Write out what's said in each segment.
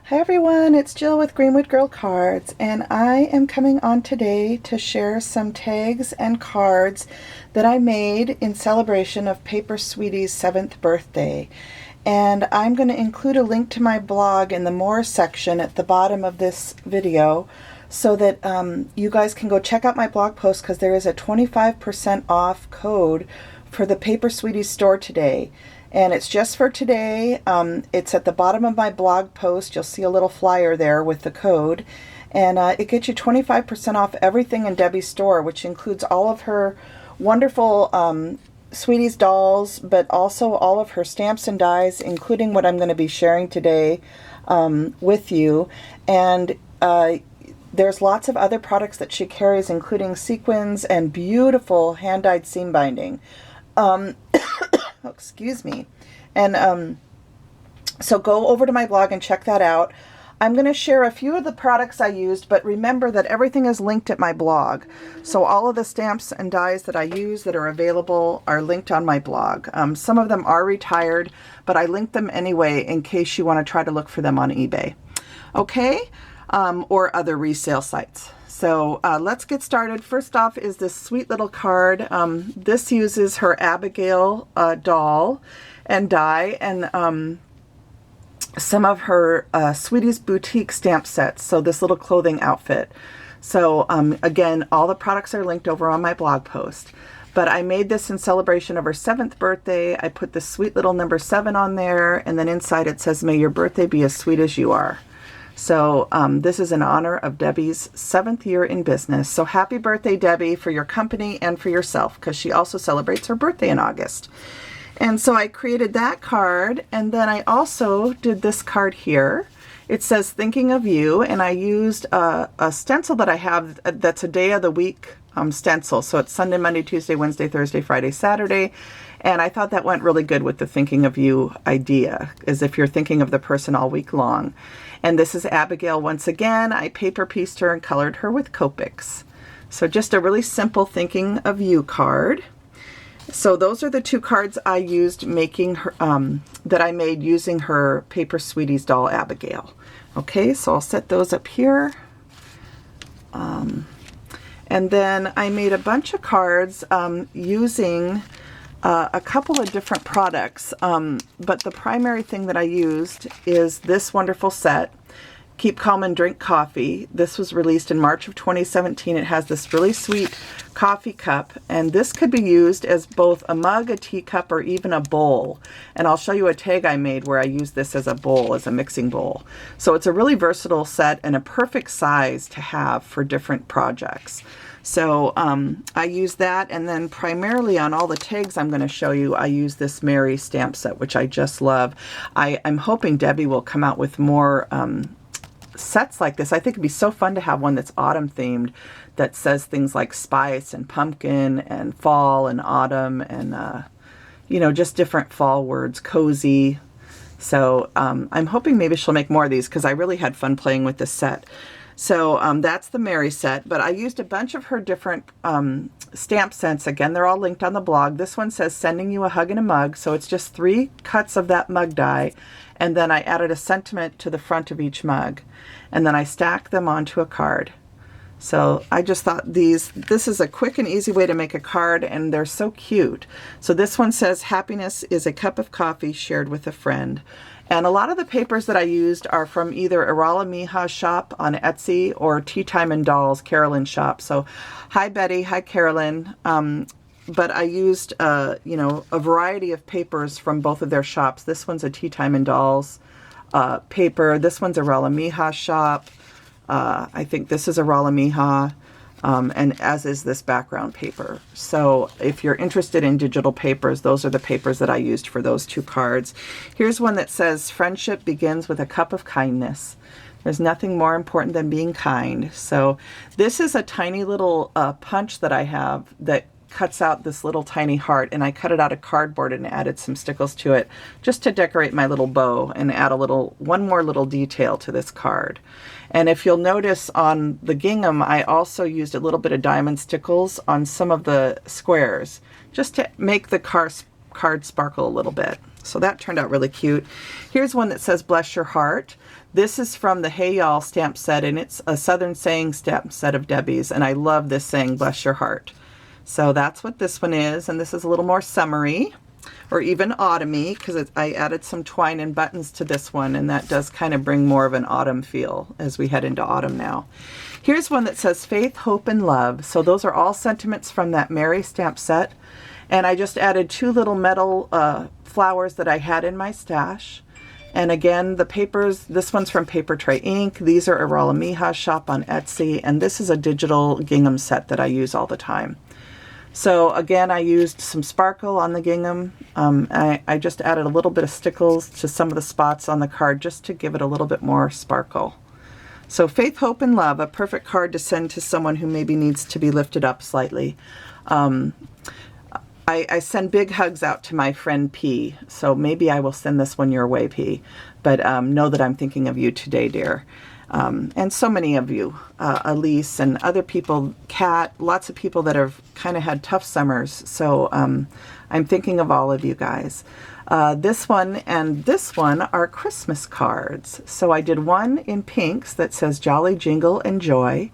Hi everyone, it's Jill with Greenwood Girl Cards, and I am coming on today to share some tags and cards that I made in celebration of Paper Sweetie's 7th birthday. And I'm going to include a link to my blog in the More section at the bottom of this video so that you guys can go check out my blog post, because there is a 25% off code for the Paper Sweeties store today. And it's just for today. It's at the bottom of my blog post. You'll see a little flyer there with the code. And it gets you 25% off everything in Debbie's store, which includes all of her wonderful Sweeties dolls, but also all of her stamps and dies, including what I'm going to be sharing today with you. And there's lots of other products that she carries, including sequins and beautiful hand-dyed seam binding. Oh, excuse me. And so go over to my blog and check that out. I'm going to share a few of the products I used, but remember that everything is linked at my blog. So all of the stamps and dies that I use that are available are linked on my blog. Some of them are retired, but I linked them anyway in case you want to try to look for them on eBay. Okay? Or other resale sites. So let's get started. First off is this sweet little card. This uses her Abigail doll and die, and some of her Sweeties Boutique stamp sets. So this little clothing outfit. So again, all the products are linked over on my blog post. But I made this in celebration of her 7th birthday. I put the sweet little number 7 on there, and then inside it says, "May your birthday be as sweet as you are." So this is in honor of Debbie's 7th year in business. So happy birthday, Debbie, for your company and for yourself, because she also celebrates her birthday in August. And so I created that card, and then I also did this card here. It says "Thinking of You," and I used a stencil that I have that's a day of the week stencil. So it's Sunday, Monday, Tuesday, Wednesday, Thursday, Friday, Saturday. And I thought that went really good with the thinking of you idea, as if you're thinking of the person all week long. And this is Abigail once again. I paper pieced her and colored her with Copics. So just a really simple thinking of you card. So those are the two cards I used making her, that I made using her Paper Sweeties doll Abigail. Okay, so I'll set those up here. And then I made a bunch of cards using a couple of different products, but the primary thing that I used is this wonderful set, Keep Calm and Drink Coffee. This was released in March of 2017. It has this really sweet coffee cup, and this could be used as both a mug, a teacup, or even a bowl. And I'll show you a tag I made where I use this as a bowl, as a mixing bowl. So it's a really versatile set and a perfect size to have for different projects. So I use that, and then primarily on all the tags I'm going to show you, I use this Mary stamp set, which I just love. I'm hoping Debbie will come out with more sets like this. I think it'd be so fun to have one that's autumn themed, that says things like spice and pumpkin and fall and autumn and, you know, just different fall words, cozy. So I'm hoping maybe she'll make more of these, because I really had fun playing with this set. So that's the Mary set, but I used a bunch of her different stamp sets. Again, they're all linked on the blog. This one says "Sending You a Hug in a Mug," so it's just 3 cuts of that mug die, and then I added a sentiment to the front of each mug, and then I stacked them onto a card. So I just thought this is a quick and easy way to make a card, and they're so cute. So this one says, "Happiness is a cup of coffee shared with a friend." And a lot of the papers that I used are from either Arala Miha's shop on Etsy or Tea Time and Dolls, Carolyn's shop. So hi Betty, hi Carolyn. But I used you know, a variety of papers from both of their shops. This one's a Tea Time and Dolls paper. This one's Arala Miha's shop. I think this is Arala Miha. And as is this background paper. So if you're interested in digital papers, those are the papers that I used for those 2 cards. Here's one that says, "Friendship begins with a cup of kindness. There's nothing more important than being kind." So this is a tiny little punch that I have that cuts out this little tiny heart, and I cut it out of cardboard and added some stickles to it just to decorate my little bow and add one more little detail to this card. And if you'll notice on the gingham, I also used a little bit of diamond stickles on some of the squares just to make the card sparkle a little bit. So that turned out really cute. Here's one that says bless your heart. This is from the Hey Y'all stamp set, and it's a Southern Saying stamp set of Debbie's, and I love this saying, bless your heart. So that's what this one is, and this is a little more summery, or even autumny, because I added some twine and buttons to this one, and that does kind of bring more of an autumn feel as we head into autumn now. Here's one that says faith, hope, and love. So those are all sentiments from that Mary stamp set, and I just added 2 little metal flowers that I had in my stash. And again, the papers, this one's from Paper Tray Ink. These are Arala Miha's shop on Etsy, and this is a digital gingham set that I use all the time. So again, I used some sparkle on the gingham. I just added a little bit of stickles to some of the spots on the card just to give it a little bit more sparkle. So Faith, Hope, and Love, a perfect card to send to someone who maybe needs to be lifted up slightly. I send big hugs out to my friend P, so maybe I will send this one your way, P. But know that I'm thinking of you today, dear. And so many of you, Elise and other people, Kat, lots of people that have kind of had tough summers. So I'm thinking of all of you guys. This one and this one are Christmas cards. So I did one in pinks that says Jolly Jingle and Joy.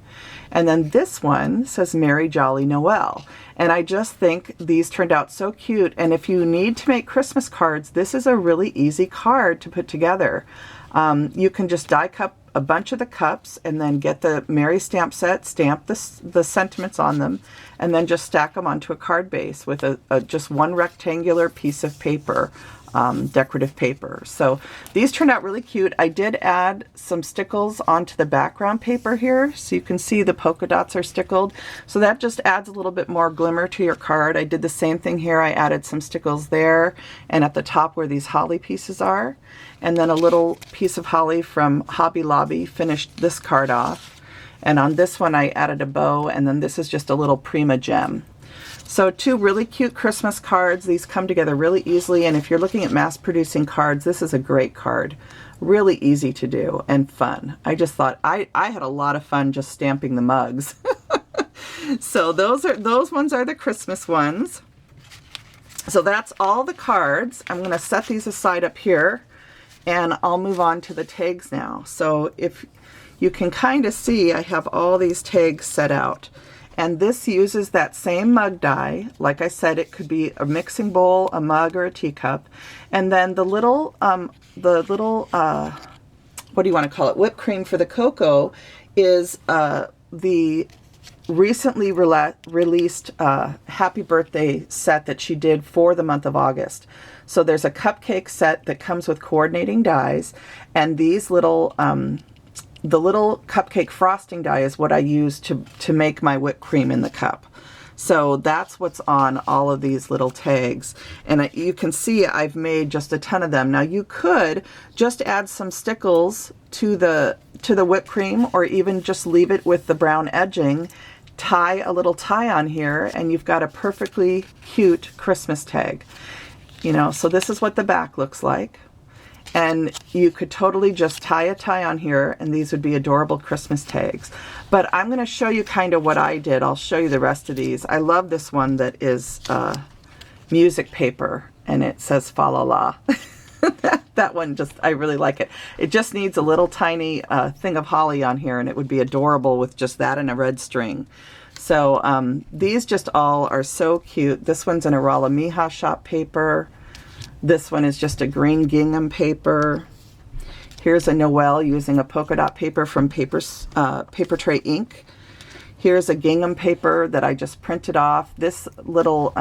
And then this one says Merry Jolly Noel. And I just think these turned out so cute. And if you need to make Christmas cards, this is a really easy card to put together. You can just die cut a bunch of the cups and then get the Mary stamp set, stamp the sentiments on them, and then just stack them onto a card base with just one rectangular piece of paper, decorative paper. So these turned out really cute. I did add some stickles onto the background paper here, so you can see the polka dots are stickled. So that just adds a little bit more glimmer to your card. I did the same thing here. I added some stickles there and at the top where these holly pieces are. And then a little piece of holly from Hobby Lobby finished this card off. And on this one I added a bow, and then this is just a little Prima gem. So 2 really cute Christmas cards. These come together really easily, and if you're looking at mass producing cards, this is a great card. Really easy to do and fun. I just thought I had a lot of fun just stamping the mugs. So those ones are the Christmas ones. So that's all the cards. I'm going to set these aside up here, and I'll move on to the tags now. So if you can kind of see, I have all these tags set out. And this uses that same mug die. Like I said, it could be a mixing bowl, a mug, or a teacup. And then the little what do you want to call it? Whipped cream for the cocoa is the recently released Happy Birthday set that she did for the month of August. So there's a cupcake set that comes with coordinating dies, and these little the little cupcake frosting die is what I use to make my whipped cream in the cup. So that's what's on all of these little tags. And you can see I've made just a ton of them. Now you could just add some stickles to the whipped cream, or even just leave it with the brown edging, tie a little tie on here, and you've got a perfectly cute Christmas tag. You know, so this is what the back looks like. And you could totally just tie a tie on here, and these would be adorable Christmas tags. But I'm going to show you kind of what I did. I'll show you the rest of these. I love this one that is music paper, and it says fa la la. That one, I really like it. It just needs a little tiny thing of holly on here, and it would be adorable with just that and a red string. So these just all are so cute. This one's an Arala Miha shop paper. This one is just a green gingham paper. Here's a Noel using a polka dot paper from Paper Tray Ink. Here's a gingham paper that I just printed off. This little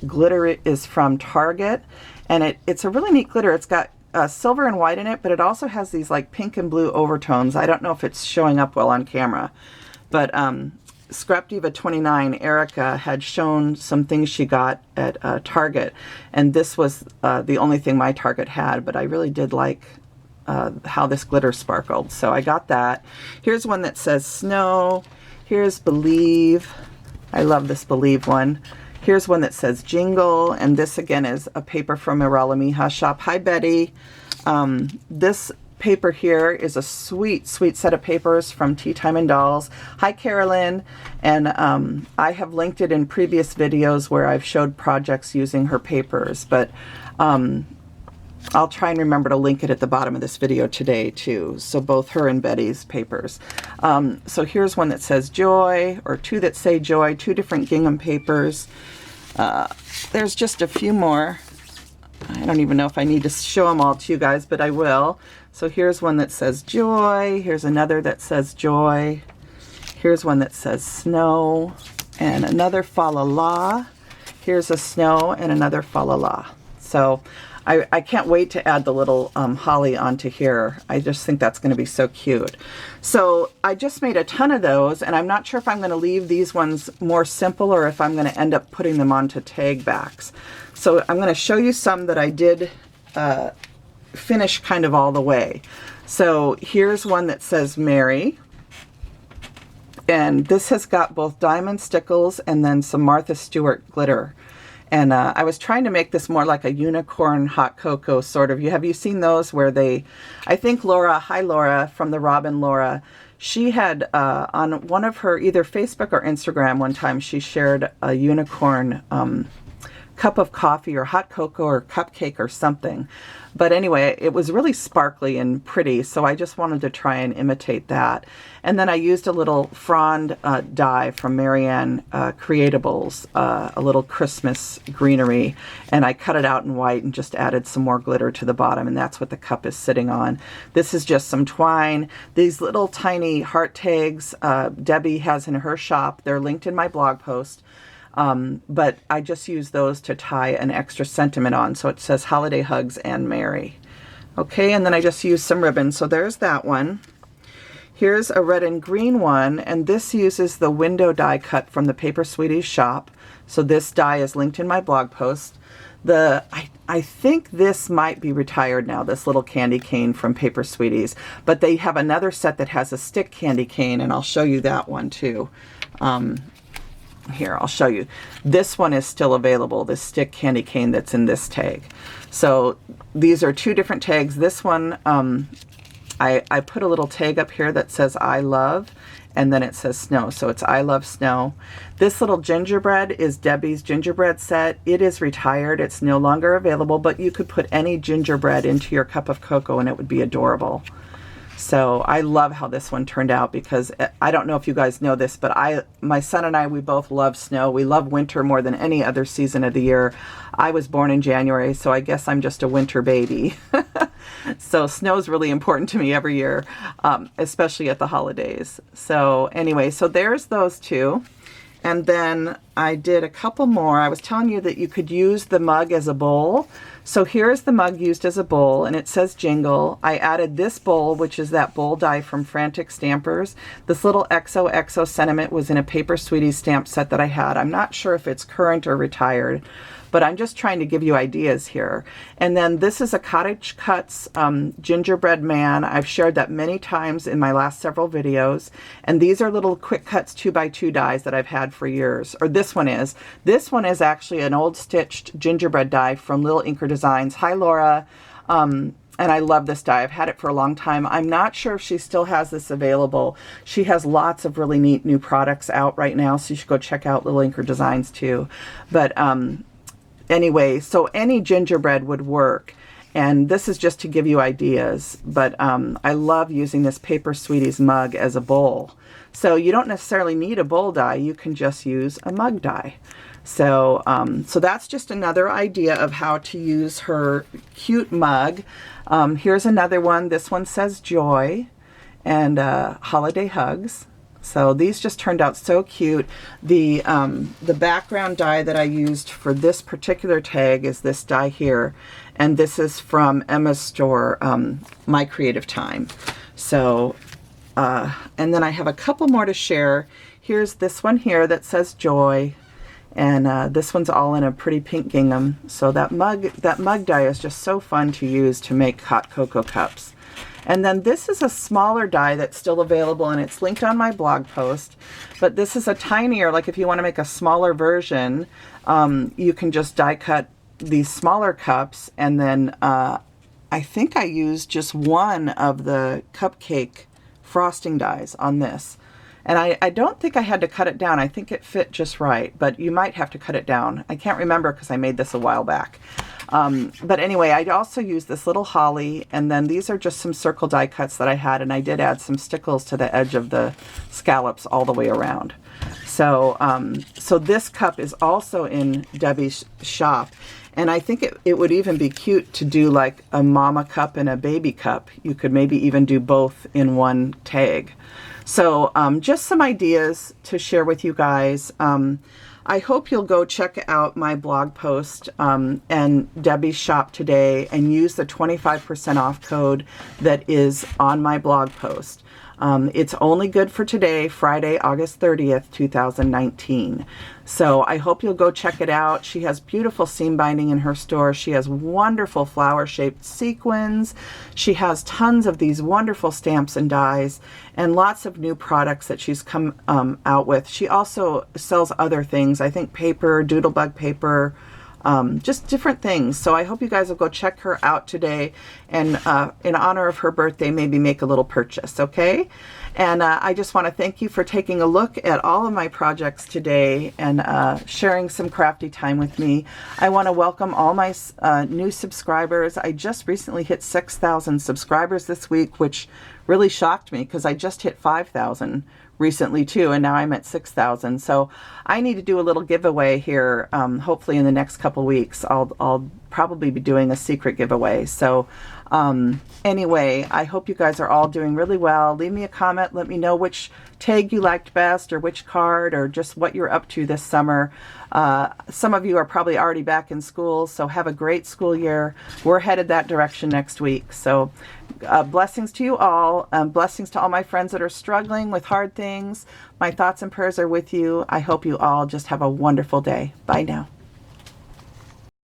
glitter is from Target, and it's a really neat glitter. It's got silver and white in it, but it also has these like pink and blue overtones. I don't know if it's showing up well on camera, but Scrap Diva 29, Erica, had shown some things she got at Target, and this was the only thing my Target had, but I really did like how this glitter sparkled, so I got that. Here's one that says Snow. Here's Believe. I love this Believe one. Here's one that says Jingle, and this again is a paper from Arala Miha's shop. Hi Betty. This paper here is a sweet set of papers from Tea Time and Dolls. Hi Carolyn. And I have linked it in previous videos where I've showed projects using her papers, but I'll try and remember to link it at the bottom of this video today too. So both her and Betty's papers. So here's one that says Joy, or two that say Joy, two different gingham papers. There's just a few more. I don't even know if I need to show them all to you guys, but I will. So here's one that says Joy. Here's another that says Joy. Here's one that says Snow, and another Fa La La. Here's a Snow and another Fa La La. So I can't wait to add the little holly onto here. I just think that's going to be so cute. So I just made a ton of those, and I'm not sure if I'm going to leave these ones more simple or if I'm going to end up putting them onto tag backs. So I'm going to show you some that I did finish kind of all the way. So here's one that says Mary. And this has got both diamond stickles and then some Martha Stewart glitter. And I was trying to make this more like a unicorn hot cocoa sort of. Have you seen those where they, I think Laura, hi Laura, from the Robin Laura, she had on one of her either Facebook or Instagram one time, she shared a unicorn cup of coffee or hot cocoa or cupcake or something. But anyway, it was really sparkly and pretty, so I just wanted to try and imitate that. And then I used a little frond die from Marianne Creatables, a little Christmas greenery, and I cut it out in white and just added some more glitter to the bottom, and that's what the cup is sitting on. This is just some twine. These little tiny heart tags Debbie has in her shop. They're linked in my blog post. But I just use those to tie an extra sentiment on. So it says Holiday Hugs and Mary. Okay, and then I just use some ribbon. So there's that one. Here's a red and green one, and this uses the window die cut from the Paper Sweeties shop. So this die is linked in my blog post. I think this might be retired now, this little candy cane from Paper Sweeties, but they have another set that has a stick candy cane, and I'll show you that one too. Here, I'll show you. This one is still available, this stick candy cane that's in this tag. So these are two different tags. This one, I put a little tag up here that says I love, and then it says snow. So it's I love snow. This little gingerbread is Debbie's gingerbread set. It is retired. It's no longer available, but you could put any gingerbread into your cup of cocoa and it would be adorable. So I love how this one turned out, because I don't know if you guys know this, but my son and I, we both love snow. We love winter more than any other season of the year. I was born in January, so I guess I'm just a winter baby. So snow is really important to me every year, especially at the holidays. So anyway, so there's those two. And then I did a couple more. I was telling you that you could use the mug as a bowl. So here's the mug used as a bowl, and it says Jingle. I added this bowl, which is that bowl die from Frantic Stampers. This little XOXO sentiment was in a Paper Sweeties stamp set that I had. I'm not sure if it's current or retired, but I'm just trying to give you ideas here. And then this is a Cottage Cuts gingerbread man. I've shared that many times in my last several videos. And these are little quick cuts 2x2 dies that I've had for years. Or this one is. This one is actually an old stitched gingerbread die from Little Inker Designs. Hi, Laura. And I love this die. I've had it for a long time. I'm not sure if she still has this available. She has lots of really neat new products out right now, so you should go check out Little Inker Designs too. But anyway, so any gingerbread would work. And this is just to give you ideas. But I love using this Paper Sweeties mug as a bowl. So you don't necessarily need a bowl die. You can just use a mug die. So, so that's just another idea of how to use her cute mug. Here's another one. This one says Joy and Holiday Hugs. So these just turned out so cute. The background die that I used for this particular tag is this die here. And this is from Emma's store, My Creative Time. So, and then I have a couple more to share. Here's this one here that says Joy. And this one's all in a pretty pink gingham. So that mug die is just so fun to use to make hot cocoa cups. And then this is a smaller die that's still available, and it's linked on my blog post. But this is a tinier, like if you want to make a smaller version, you can just die cut these smaller cups. And then I think I used just one of the cupcake frosting dies on this. And I don't think I had to cut it down. I think it fit just right, but you might have to cut it down. I can't remember because I made this a while back. But anyway, I also used this little holly, and then these are just some circle die cuts that I had, and I did add some stickles to the edge of the scallops all the way around. So, so this cup is also in Debbie's shop, and I think it would even be cute to do like a mama cup and a baby cup. You could maybe even do both in one tag. So just some ideas to share with you guys. I hope you'll go check out my blog post and Debbie's shop today and use the 25% off code that is on my blog post. It's only good for today, Friday, August 30th, 2019. So I hope you'll go check it out. She has beautiful seam binding in her store. She has wonderful flower-shaped sequins. She has tons of these wonderful stamps and dies and lots of new products that she's come out with. She also sells other things, I think paper, doodlebug paper, just different things. So I hope you guys will go check her out today and in honor of her birthday, maybe make a little purchase, okay? And I just want to thank you for taking a look at all of my projects today and sharing some crafty time with me. I want to welcome all my new subscribers. I just recently hit 6,000 subscribers this week, which really shocked me because I just hit 5,000 recently too, and now I'm at 6,000. So I need to do a little giveaway here. Hopefully in the next couple weeks, I'll probably be doing a secret giveaway. So anyway, I hope you guys are all doing really well. Leave me a comment. Let me know which tag you liked best, or which card, or just what you're up to this summer. Some of you are probably already back in school, so have a great school year. We're headed that direction next week. So blessings to you all. Blessings to all my friends that are struggling with hard things. My thoughts and prayers are with you. I hope you all just have a wonderful day. Bye now.